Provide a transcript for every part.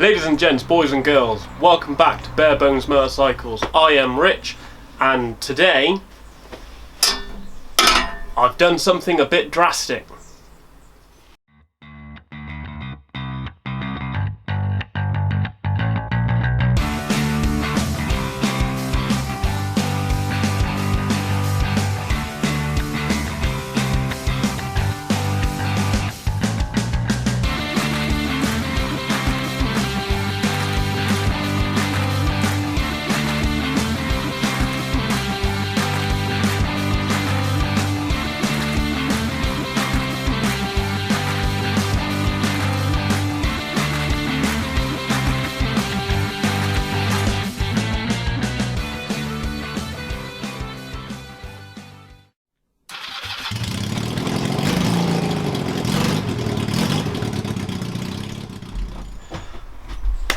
Ladies and gents, boys and girls, welcome back to Bare Bones Motorcycles. I am Rich, and today I've done something a bit drastic.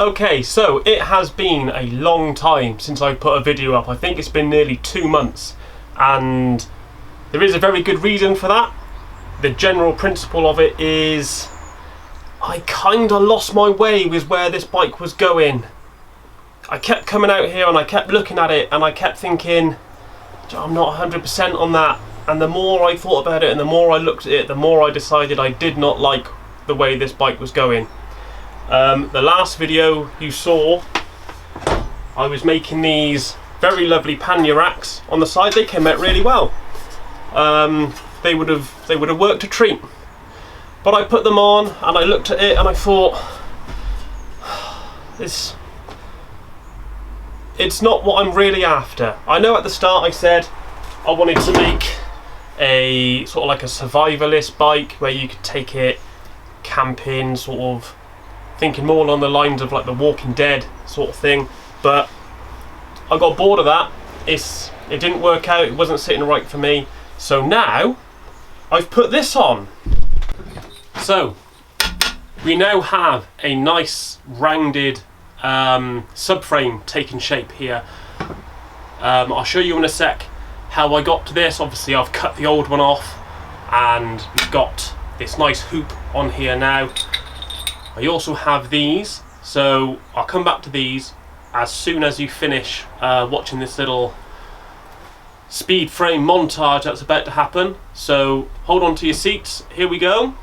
Okay, so it has been a long time since I put a video up. I think it's been nearly 2 months, and there is a very good reason for that. The general principle of it is I kinda lost my way with where this bike was going. I kept coming out here and I kept looking at it and I kept thinking, I'm not 100% on that. And the more I thought about it and the more I looked at it, the more I decided I did not like the way this bike was going. The last video you saw, I was making these very lovely pannier racks on the side. They came out really well. They would have worked a treat. But I put them on and I looked at it and I thought, it's not what I'm really after. I know at the start I said I wanted to make a sort of like a survivalist bike where you could take it camping, sort of thinking more along the lines of like the Walking Dead sort of thing, but I got bored of that. It didn't work out, it wasn't sitting right for me, so now I've put this on. So we now have a nice rounded subframe taking shape here. I'll show you in a sec how I got to this. Obviously I've cut the old one off and we've got this nice hoop on here now. I also have these, so I'll come back to these as soon as you finish watching this little speed frame montage that's about to happen. So hold on to your seats, here we go.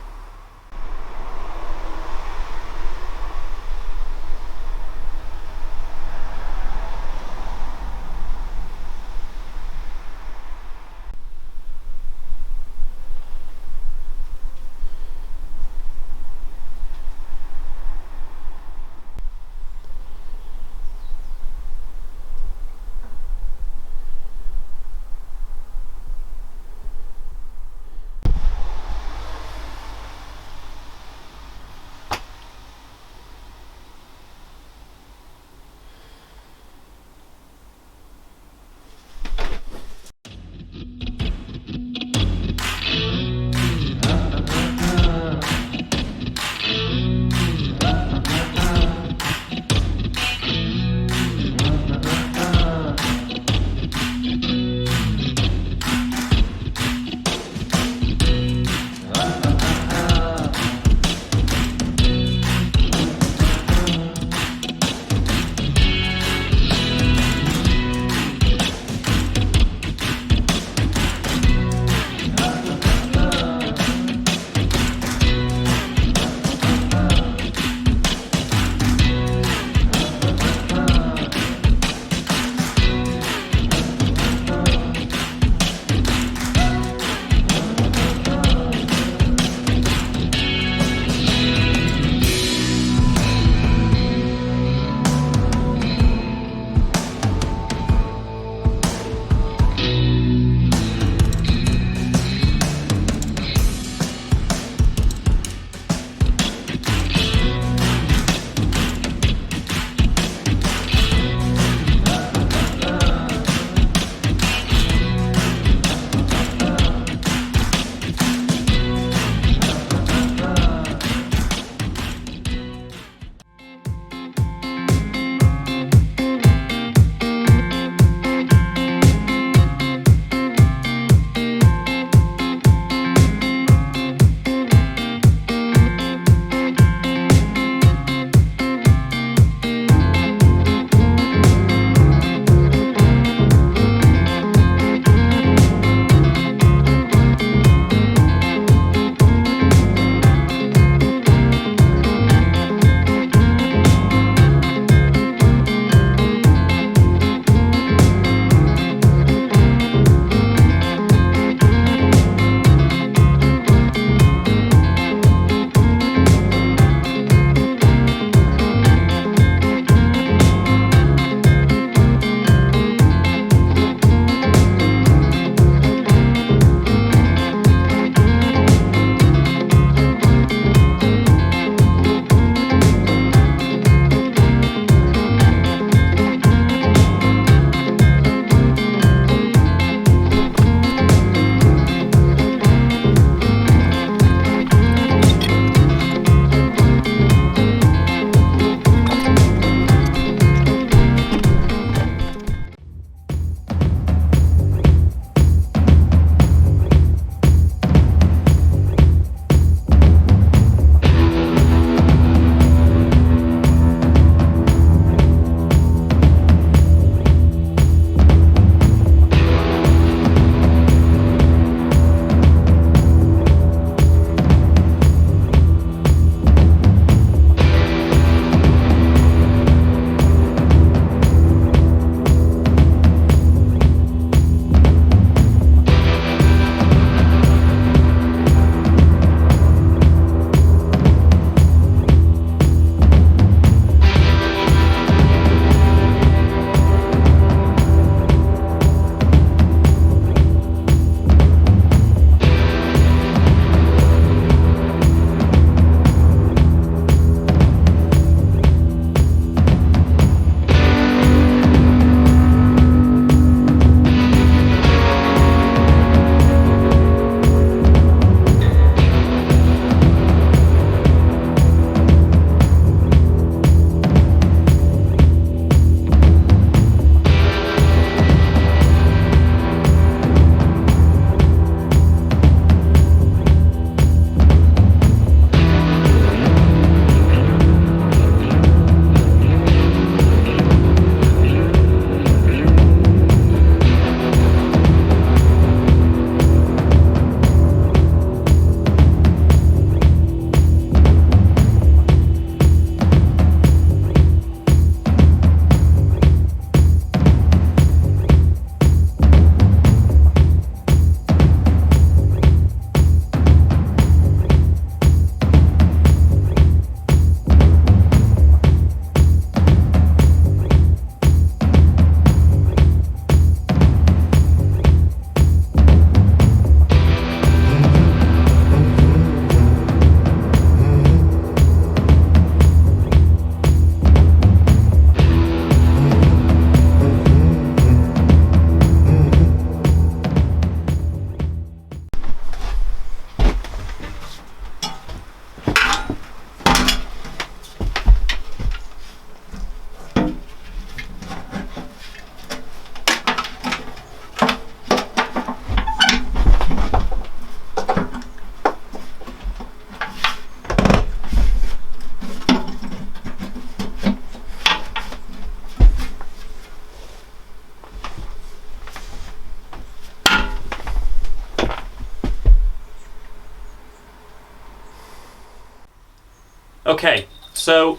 Okay, so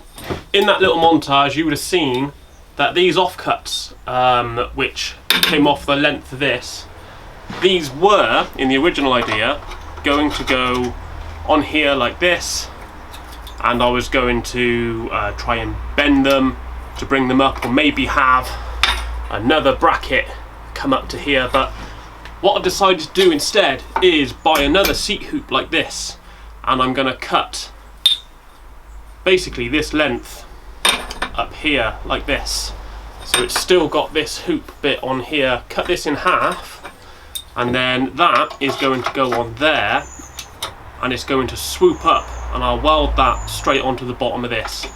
in that little montage you would have seen that these offcuts, which came off the length of this, these were, in the original idea, going to go on here like this, and I was going to try and bend them to bring them up, or maybe have another bracket come up to here. But what I've decided to do instead is buy another seat hoop like this, and I'm going to cut basically this length up here like this, so it's still got this hoop bit on here. Cut this in half, and then that is going to go on there, and it's going to swoop up, and I'll weld that straight onto the bottom of this.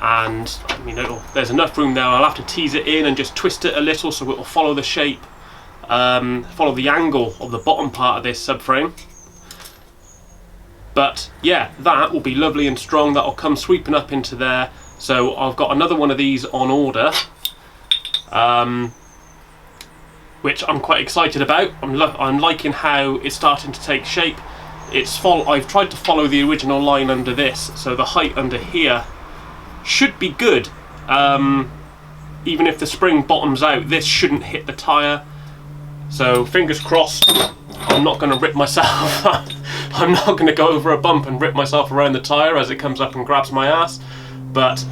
And I mean, there's enough room there. I'll have to tease it in and just twist it a little so it will follow the shape, follow the angle of the bottom part of this subframe. But yeah, that will be lovely and strong. That'll come sweeping up into there. So I've got another one of these on order, which I'm quite excited about. I'm liking how it's starting to take shape. I've tried to follow the original line under this, so the height under here should be good. Even if the spring bottoms out, this shouldn't hit the tyre. So fingers crossed, I'm not going to rip myself up. I'm not going to go over a bump and rip myself around the tyre as it comes up and grabs my ass. But,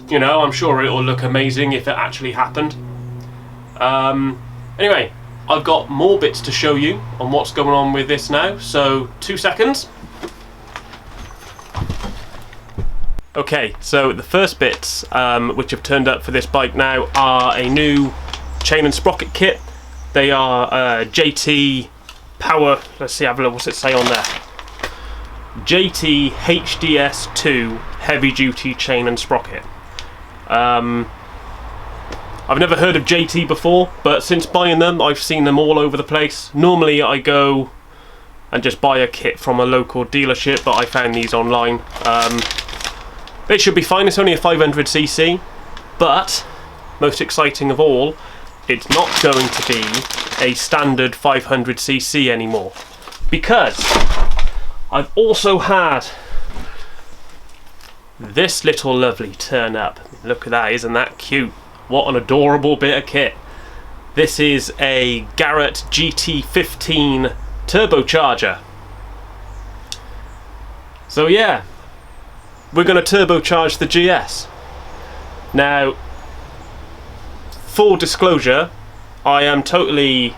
you know, I'm sure it will look amazing if it actually happened. Anyway, I've got more bits to show you on what's going on with this now, so 2 seconds. Okay, so the first bits which have turned up for this bike now are a new chain and sprocket kit. They are JT Power, let's see, have a look, what's it say on there? JT HDS2 heavy duty chain and sprocket. I've never heard of JT before, but since buying them, I've seen them all over the place. Normally I go and just buy a kit from a local dealership, but I found these online. They should be fine. It's only a 500cc, but most exciting of all, it's not going to be a standard 500cc anymore, because I've also had this little lovely turn up. Look at that, isn't that cute? What an adorable bit of kit. This is a Garrett GT15 Turbocharger. So yeah, we're going to turbocharge the GS. Now, full disclosure, I am totally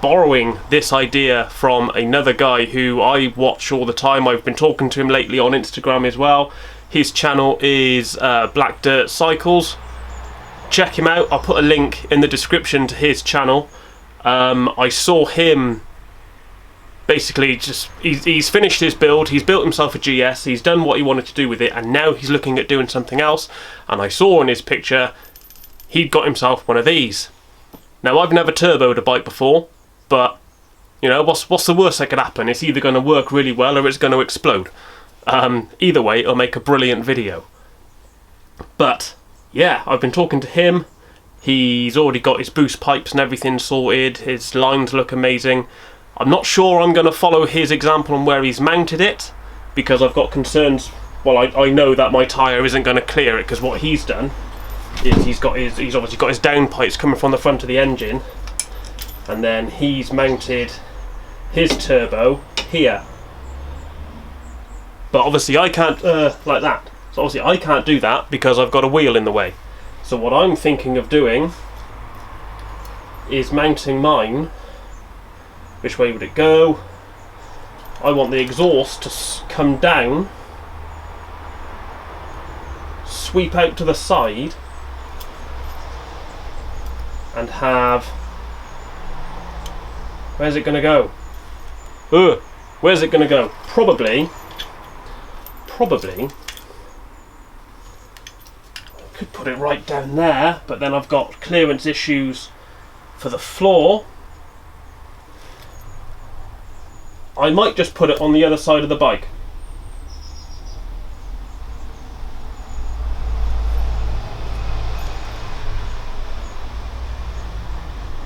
borrowing this idea from another guy who I watch all the time. I've been talking to him lately on Instagram as well. His channel is Black Dirt Cycles. Check him out. I'll put a link in the description to his channel. I saw him basically he's finished his build, he's built himself a GS, he's done what he wanted to do with it, and now he's looking at doing something else. And I saw in his picture he'd got himself one of these. Now, I've never turboed a bike before, but you know, what's the worst that could happen? It's either going to work really well or it's going to explode. Either way, it'll make a brilliant video. But yeah, I've been talking to him. He's already got his boost pipes and everything sorted. His lines look amazing. I'm not sure I'm going to follow his example on where he's mounted it, because I've got concerns. Well, I know that my tyre isn't going to clear it, because what he's done is he's obviously got his downpipes coming from the front of the engine, and then he's mounted his turbo here. But obviously I can't like that. So obviously I can't do that because I've got a wheel in the way. So what I'm thinking of doing is mounting mine. Which way would it go? I want the exhaust to come down, sweep out to the side, and have... Where's it going to go? Where's it going to go? Probably I could put it right down there, but then I've got clearance issues for the floor. I might just put it on the other side of the bike.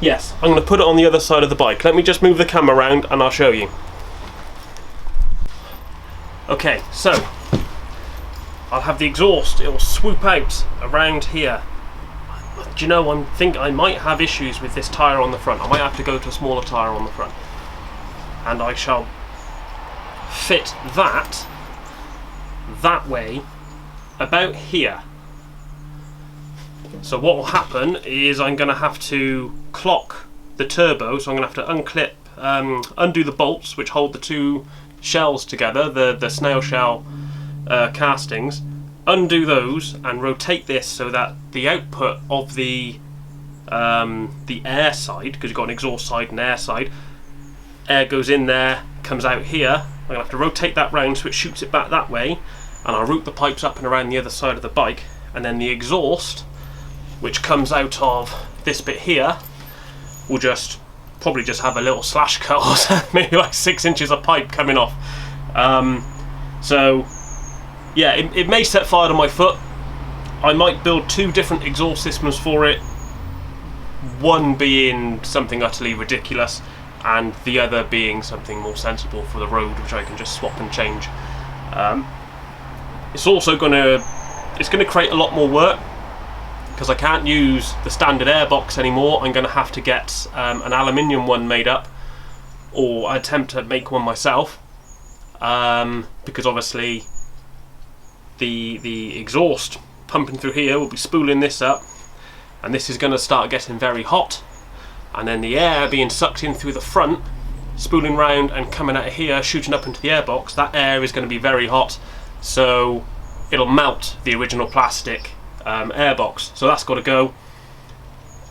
Yes, I'm going to put it on the other side of the bike. Let me just move the camera around and I'll show you. Okay, so I'll have the exhaust, it'll swoop out around here. Do you know, I think I might have issues with this tyre on the front. I might have to go to a smaller tyre on the front. And I shall fit that way about here. So what will happen is I'm going to have to clock the turbo, so I'm going to have to undo the bolts which hold the two shells together, the snail shell castings, undo those and rotate this so that the output of the air side, because you've got an exhaust side and air side, air goes in there, comes out here. I'm going to have to rotate that round so it shoots it back that way, and I'll route the pipes up and around the other side of the bike, and then the exhaust, which comes out of this bit here, will probably just have a little slash cut or something, maybe like 6 inches of pipe coming off. So yeah, it may set fire to my foot. I might build 2 different exhaust systems for it, one being something utterly ridiculous and the other being something more sensible for the road, which I can just swap and change. It's also going to create a lot more work, because I can't use the standard airbox anymore. I'm going to have to get an aluminium one made up, or attempt to make one myself, because obviously the exhaust pumping through here will be spooling this up, and this is going to start getting very hot, and then the air being sucked in through the front, spooling round and coming out of here, shooting up into the airbox. That air is going to be very hot, so it'll melt the original plastic airbox, so that's got to go.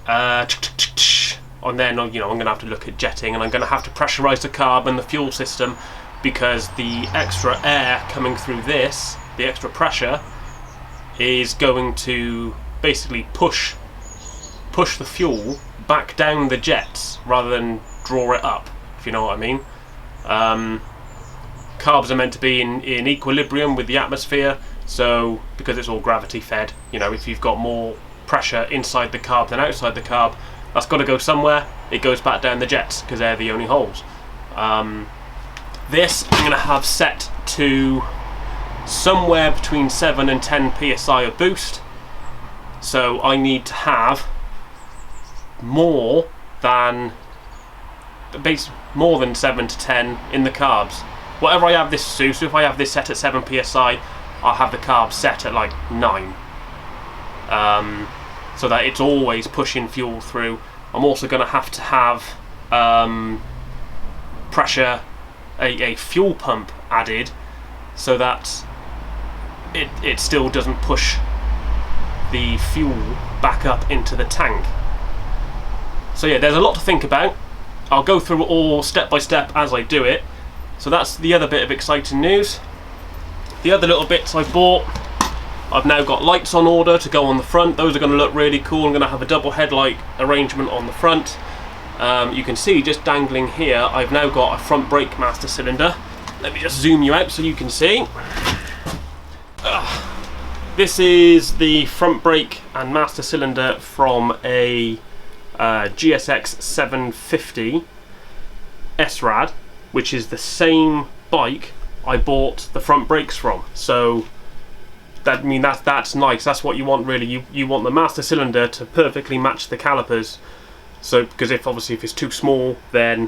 And then, you know, I'm going to have to look at jetting, and I'm going to have to pressurise the carb and the fuel system, because the extra air coming through this, the extra pressure, is going to basically push the fuel back down the jets rather than draw it up, if you know what I mean. Carbs are meant to be in equilibrium with the atmosphere, so because it's all gravity fed, you know, if you've got more pressure inside the carb than outside the carb, that's got to go somewhere. It goes back down the jets because they're the only holes. This I'm going to have set to somewhere between 7 and 10 psi of boost, so I need to have more than 7 to 10 in the carbs. Whatever I have this to, so if I have this set at 7 psi, I'll have the carbs set at like 9, so that it's always pushing fuel through. I'm also going to have pressure, a fuel pump added, so that it still doesn't push the fuel back up into the tank. So yeah, there's a lot to think about. I'll go through it all step by step as I do it. So that's the other bit of exciting news. The other little bits I bought, I've now got lights on order to go on the front. Those are going to look really cool. I'm going to have a double headlight arrangement on the front. You can see just dangling here, I've now got a front brake master cylinder. Let me just zoom you out so you can see. This is the front brake and master cylinder from a GS750 SRAD, which is the same bike I bought the front brakes from. So that, I mean, that's nice. That's what you want, really. You want the master cylinder to perfectly match the calipers. So because if it's too small, then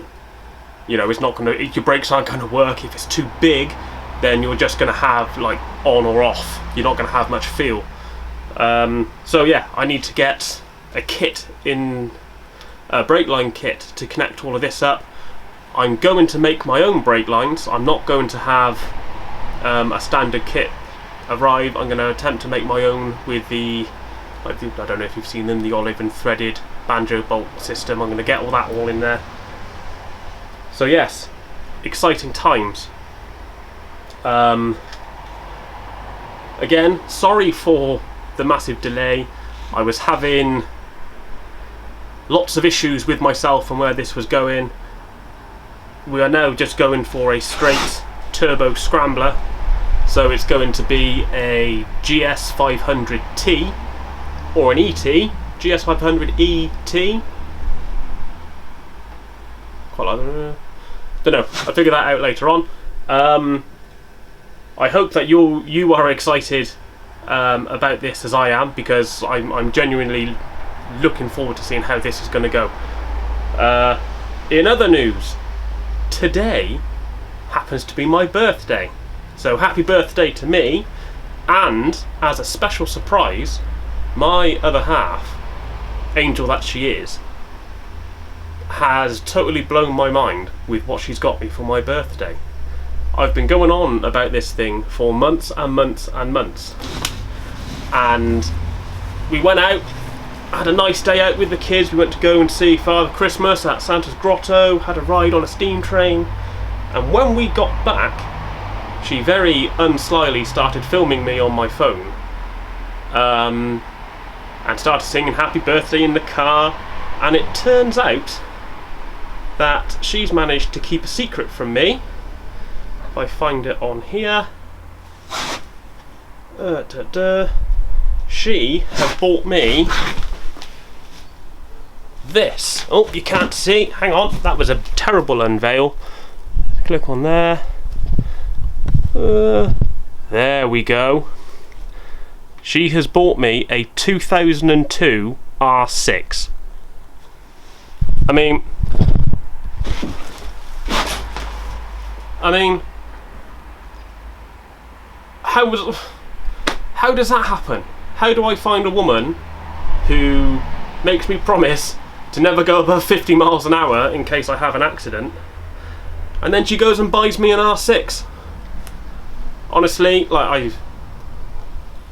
you know it's not going to. Your brakes aren't going to work. If it's too big, then you're just going to have like on or off. You're not going to have much feel. So yeah, I need to get a kit in a brake line kit to connect all of this up. I'm going to make my own brake lines. I'm not going to have a standard kit arrive. I'm going to attempt to make my own with the, I don't know if you've seen them, the olive and threaded banjo bolt system. I'm going to get all that in there. So yes, exciting times. Again, sorry for the massive delay. I was having lots of issues with myself and where this was going. We are now just going for a straight turbo scrambler, so it's going to be a GS500T or an ET, GS500 ET. Quite like, don't know. I'll figure that out later on. I hope that you are excited about this as I am, because I'm genuinely looking forward to seeing how this is going to go. In other news, today happens to be my birthday, so happy birthday to me, and as a special surprise, my other half, angel that she is, has totally blown my mind with what she's got me for my birthday. I've been going on about this thing for months and months and months, and we went out, had a nice day out with the kids. We went to go and see Father Christmas at Santa's Grotto, had a ride on a steam train, and when we got back, she very unslyly started filming me on my phone, and started singing happy birthday in the car. And it turns out that she's managed to keep a secret from me. If I find it on here, she has bought me this. Oh, you can't see, hang on, that was a terrible unveil. Click on there. There we go. She has bought me a 2002 R6. I mean, how does that happen? How do I find a woman who makes me promise to never go above 50 miles an hour in case I have an accident, and then she goes and buys me an R6? Honestly,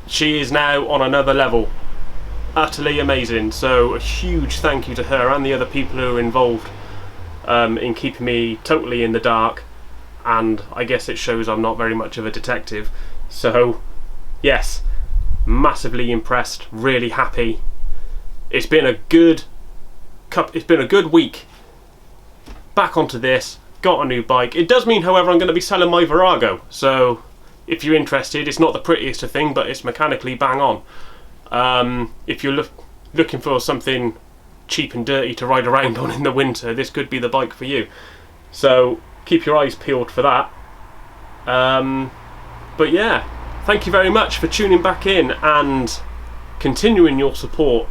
she is now on another level. Utterly amazing. So a huge thank you to her and the other people who are involved in keeping me totally in the dark, and I guess it shows I'm not very much of a detective. So yes, massively impressed, really happy. It's been a good week. Back onto this, got a new bike. It does mean, however, I'm going to be selling my Virago, so if you're interested, it's not the prettiest of thing, but it's mechanically bang on. If you're looking for something cheap and dirty to ride around on in the winter, this could be the bike for you. So keep your eyes peeled for that. But yeah, thank you very much for tuning back in and continuing your support.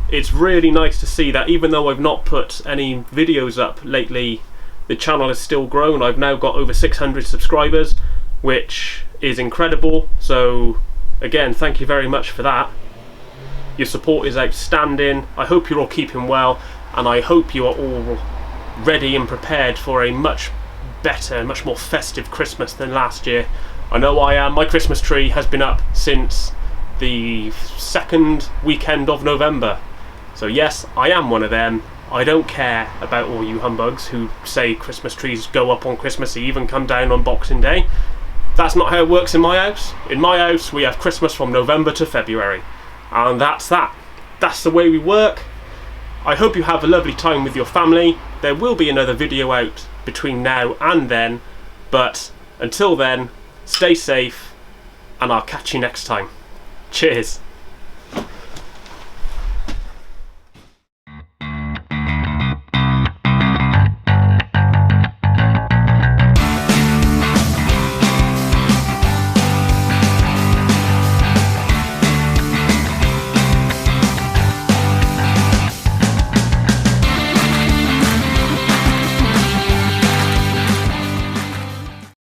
It's really nice to see that even though I've not put any videos up lately, the channel has still grown. I've now got over 600 subscribers, which is incredible. So again, thank you very much for that. Your support is outstanding. I hope you're all keeping well, and I hope you are all ready and prepared for a much better, much more festive Christmas than last year. I know I am. My Christmas tree has been up since the second weekend of November. So yes, I am one of them. I don't care about all you humbugs who say Christmas trees go up on Christmas Eve and come down on Boxing Day. That's not how it works in my house. In my house, we have Christmas from November to February. And that's that. That's the way we work. I hope you have a lovely time with your family. There will be another video out between now and then. But until then, stay safe, and I'll catch you next time. Cheers.